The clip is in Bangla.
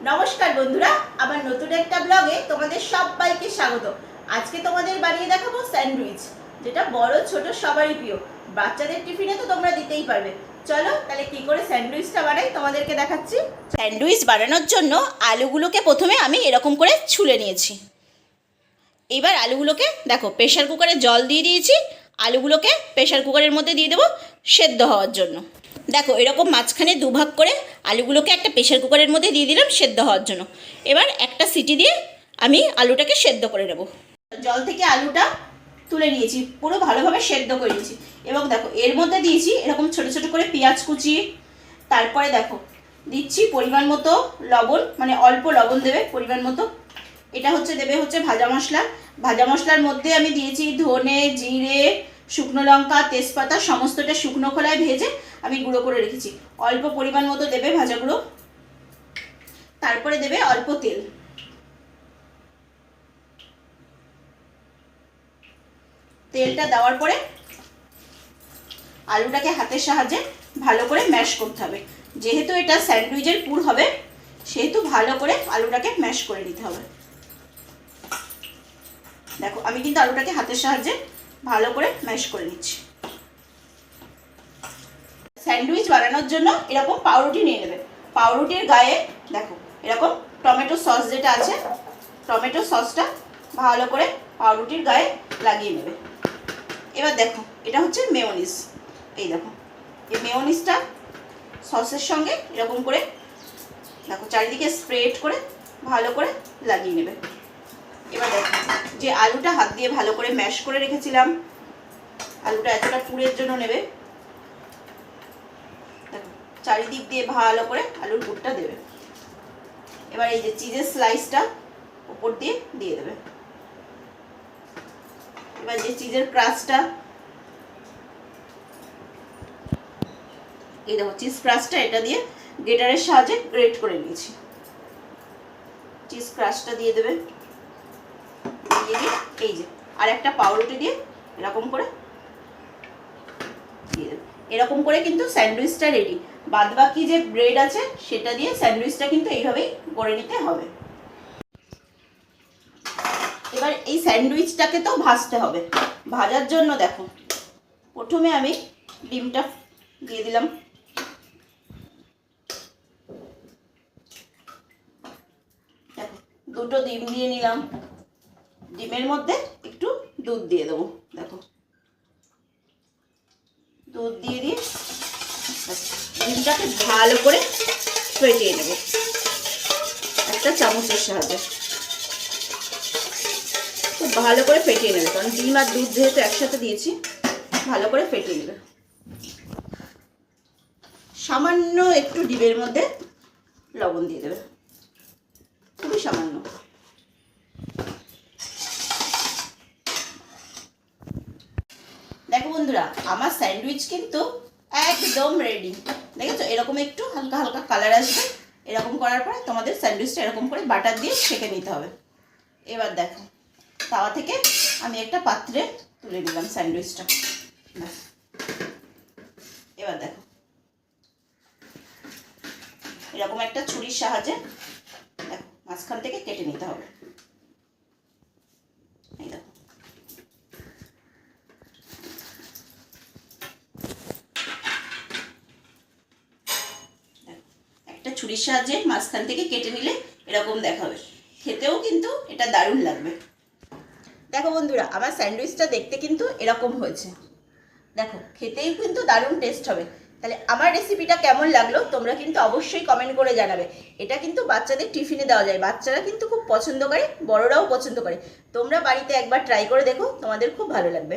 নমস্কার বন্ধুরা, আমার নতুন একটা ব্লগে তোমাদের সবাইকে স্বাগত। আজকে তোমাদের বানিয়ে দেখাবো স্যান্ডউইচ, যেটা বড় ছোট সবারই প্রিয়। বাচ্চাদের টিফিনে তো তোমরা দিতেই পারবে। চলো তাহলে কি করে স্যান্ডউইচটা বানাই তোমাদেরকে দেখাচ্ছি। স্যান্ডউইচ বানানোর জন্য আলুগুলোকে প্রথমে আমি এরকম করে ছুলে নিয়েছি। এবার আলুগুলোকে দেখো প্রেশার কুকারে জল দিয়ে দিয়েছি। আলুগুলোকে প্রেশার কুকারের মধ্যে দিয়ে দেবো সেদ্ধ হওয়ার জন্য। দেখো এরকম মাঝখানে দুভাগ করে আলুগুলোকে একটা প্রেশার কুকারের মধ্যে দিয়ে দিলাম সেদ্ধ হওয়ার জন্য। এবার একটা সিটি দিয়ে আমি আলুটাকে সেদ্ধ করে নেব। জল থেকে আলুটা তুলে নিয়েছি, পুরো ভালোভাবে সেদ্ধ করে নিয়েছি। এবং দেখো এর মধ্যে দিয়েছি এরকম ছোট ছোট করে পেঁয়াজ কুচি। তারপরে দেখো দিচ্ছি পরিমাণ মতো লবণ, মানে অল্প লবণ দেবে পরিমাণ মতো। এটা দেবে ভাজা মশলা। ভাজা মশলার মধ্যে আমি দিয়েছি ধনে, জিরে, শুকনো লঙ্কা, তেজপাতা, সমস্তটা শুকনো খোলায় ভেজে আমি গুঁড়ো করে রেখেছি। অল্প পরিমাণ মতো দেবে ভাজা গুঁড়ো। তারপরে দেবে অল্প তেল। তেলটা দেওয়ার পরে আলুটাকে হাতের সাহায্যে ভালো করে ম্যাশ করতে হবে। যেহেতু এটা স্যান্ডউইচের পুর হবে, সেহেতু ভালো করে আলুটাকে ম্যাশ করে নিতে হবে। দেখো আমি কিন্তু আলুটাকে হাতের সাহায্যে ভালো করে ম্যাশ করে নিচ্ছি। স্যান্ডউইচ বানানোর জন্য এরকম পাউরুটি নিয়ে নেবে। পাউরুটির গায়ে দেখো এরকম টমেটো সস যেটা আছে, টমেটো সসটা ভালো করে পাউরুটির গায়ে লাগিয়ে নেবে। এবার দেখো এটা হচ্ছে মেয়োনিজ। এই দেখো এই মেয়োনিজটা সসের সঙ্গে এরকম করে দেখো চারিদিকে স্প্রেড করে ভালো করে লাগিয়ে নেবে। এবার দেখো যে আলুটা হাত দিয়ে ভালো করে ম্যাশ করে রেখেছিলাম, আলুটা এতটা পুরের জন্য নেবে। দেখো চারিদিক দিয়ে ভালো করে আলুর পুরটা দেবে। এবার এই যে চিজের স্লাইসটা উপর দিয়ে দিয়ে দেবে। এবার যে চিজের ক্রাস্টটা, এই দেখো চিজ ক্রাস্টটা, এটা দিয়ে গ্রেটারের সাহায্যে গ্রেট করে নিয়েছি। চিজ ক্রাস্টটা দিয়ে দেবে। দিয়ে দিয়ে এই যে আর একটা পাউরুটি দিয়ে এরকম করে দিয়ে দেবে। এরকম করে কিন্তু স্যান্ডউইচটা রেডি। বাদ বাকি যে ব্রেড আছে সেটা দিয়ে স্যান্ডউইচটা কিন্তু এইভাবেই করে নিতে হবে। এবার এই স্যান্ডউইচটাকে তো ভাজতে হবে। ভাজার জন্য দেখো প্রথমে আমি ডিমটা দিয়ে দিলাম। দেখো দুটো ডিম দিয়ে নিলাম। ডিমের মধ্যে একটু দুধ দিয়ে দেবো। দেখো দুধ দিয়ে দিয়ে ডিমটাকে ভালো করে ফেটিয়ে নেব একটা চামচের সাহায্যে। খুব ভালো করে ফেটিয়ে নেবে, কারণ ডিম আর দুধ যেহেতু একসাথে দিয়েছি, ভালো করে ফেটিয়ে নেবে। সামান্য একটু ডিমের মধ্যে লবণ দিয়ে দেবে, খুবই সামান্য। দেখো বন্ধুরা আমার স্যান্ডউইচ কিন্তু একদম রেডি। দেখেছো এরকম একটু হালকা হালকা কালার আসবে। এরকম করার পরে তোমাদের স্যান্ডউইচটা এরকম করে বাটার দিয়ে সেঁকে নিতে হবে। এবার দেখো তাওয়া থেকে আমি একটা পাত্রে তুলে নিলাম স্যান্ডউইচটা। এবার দেখো এরকম একটা ছুরির সাহায্যে দেখো মাঝখান থেকে কেটে নিতে হবে। এই দেখো একটা ছুরির সাহায্যে মাঝখান থেকে কেটে নিলে এরকম দেখাবে। খেতেও কিন্তু এটা দারুণ লাগবে। দেখো বন্ধুরা আমার স্যান্ডউইচটা দেখতে কিন্তু এরকম হয়েছে। দেখো খেতেই কিন্তু দারুণ টেস্ট হবে। তাহলে আমার রেসিপিটা কেমন লাগলো তোমরা কিন্তু অবশ্যই কমেন্ট করে জানাবে। এটা কিন্তু বাচ্চাদের টিফিনে দেওয়া যায়, বাচ্চারা কিন্তু খুব পছন্দ করে, বড়রাও পছন্দ করে। তোমরা বাড়িতে একবার ট্রাই করে দেখো, তোমাদের খুব ভালো লাগবে।